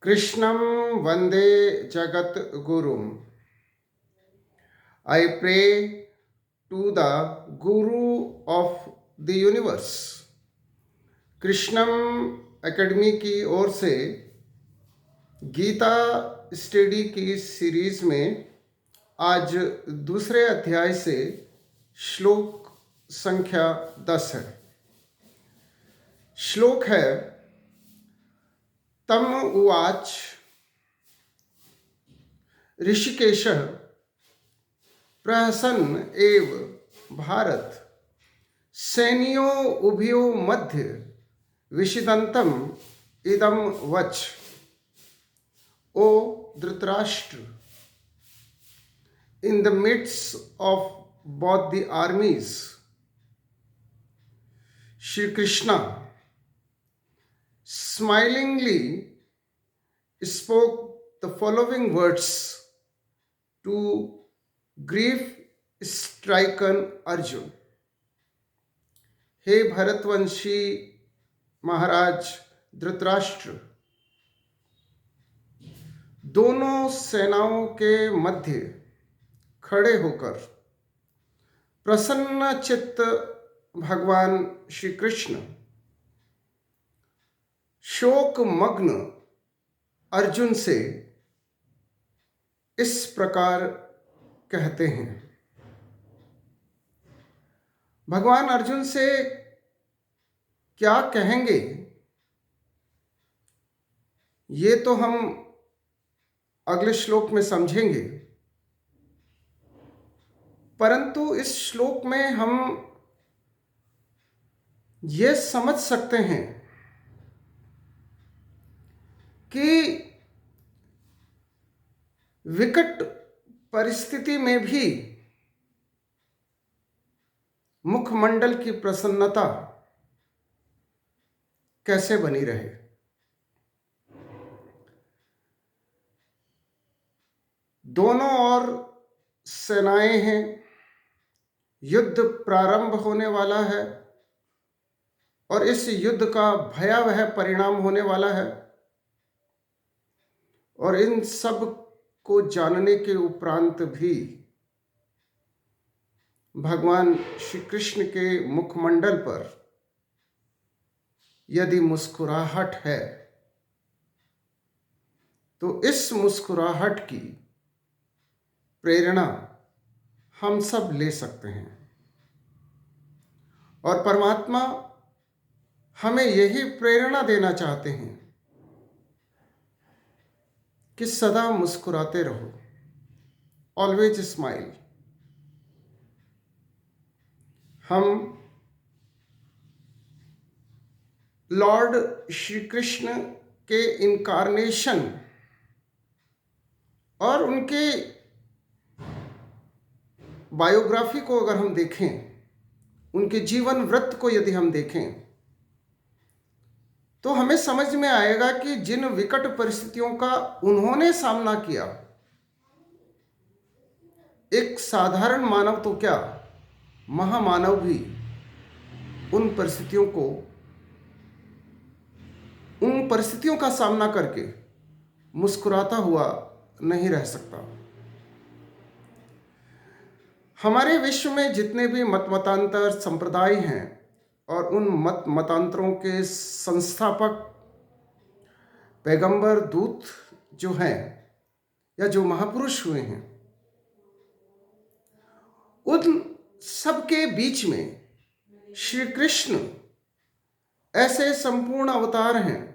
Krishnam Vande Jagat Gurum. I pray to the Guru of the universe. Krishnam academy की ओर से Gita study की series में आज दूसरे अध्याय से श्लोक संख्या 10 है। श्लोक है तम उवाच ऋषिकेशः प्रहसन् एव भारत सैन्यो उभयो मध्य विषिदन्तम इदम वच। ओ Dhritarashtra, in the midst of both the armies, Shri Krishna smilingly spoke the following words to grief-stricken Arjun. हे भरतवंशी महाराज धृतराष्ट्र, दोनों सेनाओं के मध्य खड़े होकर प्रसन्न चित्त भगवान श्री कृष्ण शोकमग्न अर्जुन से इस प्रकार कहते हैं। भगवान अर्जुन से क्या कहेंगे ये तो हम अगले श्लोक में समझेंगे, परंतु इस श्लोक में हम ये समझ सकते हैं कि विकट परिस्थिति में भी मुखमंडल की प्रसन्नता कैसे बनी रहे। दोनों ओर सेनाएं हैं, युद्ध प्रारंभ होने वाला है और इस युद्ध का भयावह परिणाम होने वाला है। और इन सब को जानने के उपरांत भी भगवान श्री कृष्ण के मुखमंडल पर यदि मुस्कुराहट है तो इस मुस्कुराहट की प्रेरणा हम सब ले सकते हैं। और परमात्मा हमें यही प्रेरणा देना चाहते हैं कि सदा मुस्कुराते रहो, ऑलवेज स्माइल। हम लॉर्ड श्री कृष्ण के इनकारनेशन और उनके बायोग्राफी को अगर हम देखें, उनके जीवन वृत्त को यदि हम देखें, तो हमें समझ में आएगा कि जिन विकट परिस्थितियों का उन्होंने सामना किया, एक साधारण मानव तो क्या, महामानव भी उन परिस्थितियों का सामना करके मुस्कुराता हुआ नहीं रह सकता। हमारे विश्व में जितने भी मतांतर संप्रदाय हैं और उन मतांतरों के संस्थापक पैगंबर दूत जो हैं या जो महापुरुष हुए हैं, उन सबके बीच में श्री कृष्ण ऐसे संपूर्ण अवतार हैं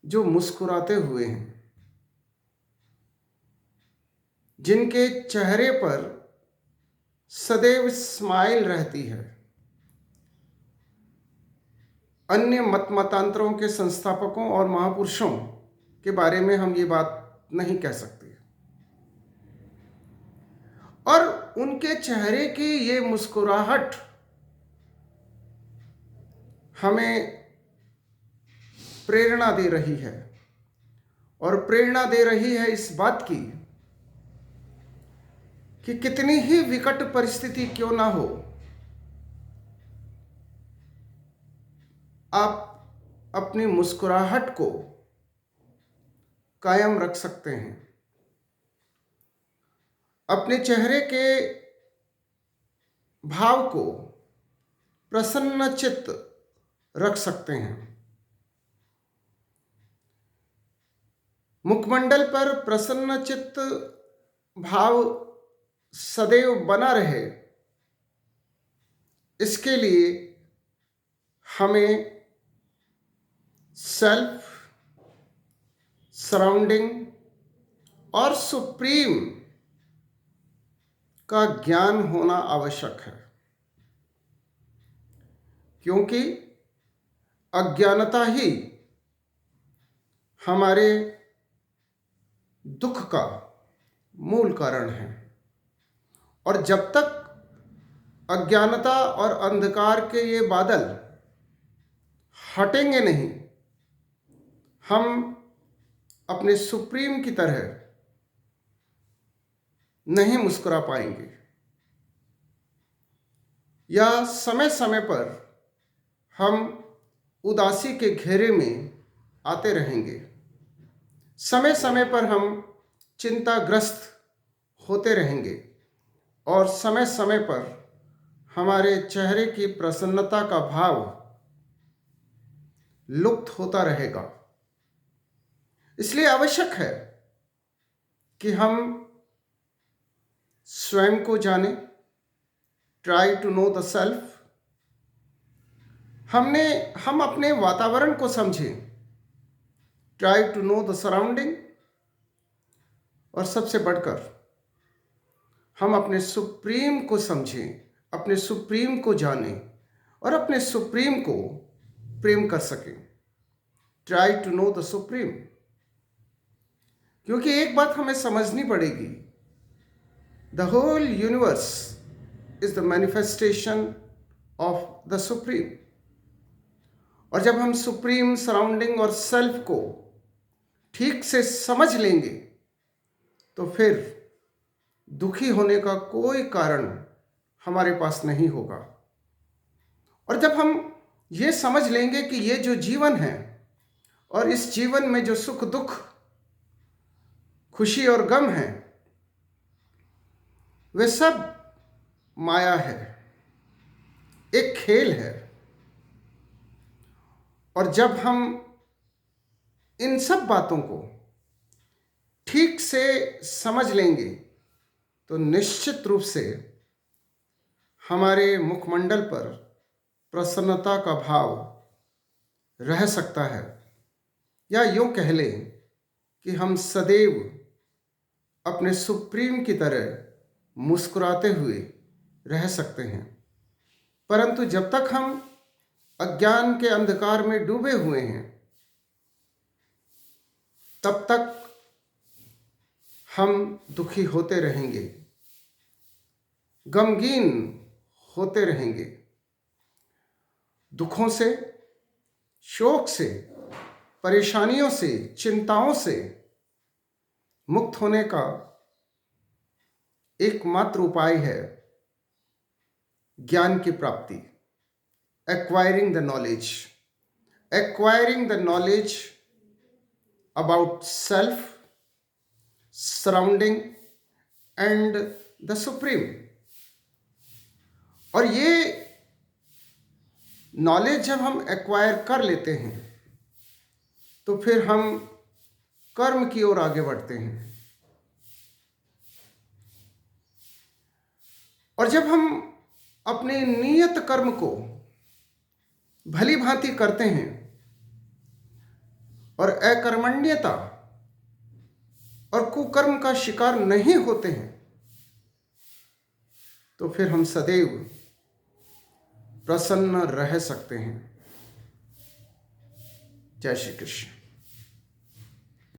जो मुस्कुराते हुए हैं, जिनके चेहरे पर सदैव स्माइल रहती है। अन्य मतांतरों के संस्थापकों और महापुरुषों के बारे में हम ये बात नहीं कह सकते। और उनके चेहरे की ये मुस्कुराहट हमें प्रेरणा दे रही है, और प्रेरणा दे रही है इस बात की कि कितनी ही विकट परिस्थिति क्यों ना हो, आप अपनी मुस्कुराहट को कायम रख सकते हैं, अपने चेहरे के भाव को प्रसन्नचित्त रख सकते हैं। मुखमंडल पर प्रसन्नचित्त भाव सदैव बना रहे, इसके लिए हमें सेल्फ, सराउंडिंग और सुप्रीम का ज्ञान होना आवश्यक है, क्योंकि अज्ञानता ही हमारे दुख का मूल कारण है। और जब तक अज्ञानता और अंधकार के ये बादल हटेंगे नहीं, हम अपने सुप्रीम की तरह नहीं मुस्कुरा पाएंगे, या समय समय पर हम उदासी के घेरे में आते रहेंगे, समय समय पर हम चिंताग्रस्त होते रहेंगे, और समय समय पर हमारे चेहरे की प्रसन्नता का भाव लुप्त होता रहेगा। इसलिए आवश्यक है कि हम स्वयं को जानें, try to know the self. हम अपने वातावरण को समझें, try to know the surrounding. और सबसे बढ़कर हम अपने सुप्रीम को समझें, अपने सुप्रीम को जानें और अपने सुप्रीम को प्रेम कर सकें। Try to know the supreme. क्योंकि एक बात हमें समझनी पड़ेगी, the whole universe is the manifestation of the supreme. और जब हम सुप्रीम, सराउंडिंग और सेल्फ को ठीक से समझ लेंगे, तो फिर दुखी होने का कोई कारण हमारे पास नहीं होगा। और जब हम ये समझ लेंगे कि ये जो जीवन है, और इस जीवन में जो सुख दुख, खुशी और गम है, वे सब माया है, एक खेल है। और जब हम इन सब बातों को ठीक से समझ लेंगे, तो निश्चित रूप से हमारे मुखमंडल पर प्रसन्नता का भाव रह सकता है, या यूं कह लें कि हम सदैव अपने सुप्रीम की तरह मुस्कुराते हुए रह सकते हैं। परंतु जब तक हम अज्ञान के अंधकार में डूबे हुए हैं, तब तक हम दुखी होते रहेंगे, गमगीन होते रहेंगे। दुखों से, शोक से, परेशानियों से, चिंताओं से मुक्त होने का एकमात्र उपाय है ज्ञान की प्राप्ति, acquiring the knowledge. Acquiring the knowledge about self, surrounding and the supreme. और ये नॉलेज जब हम एक्वायर कर लेते हैं, तो फिर हम कर्म की ओर आगे बढ़ते हैं। और जब हम अपने नियत कर्म को भली भांति करते हैं और अकर्मण्यता और कुकर्म का शिकार नहीं होते हैं, तो फिर हम सदैव प्रसन्न रह सकते हैं। जय श्री कृष्ण।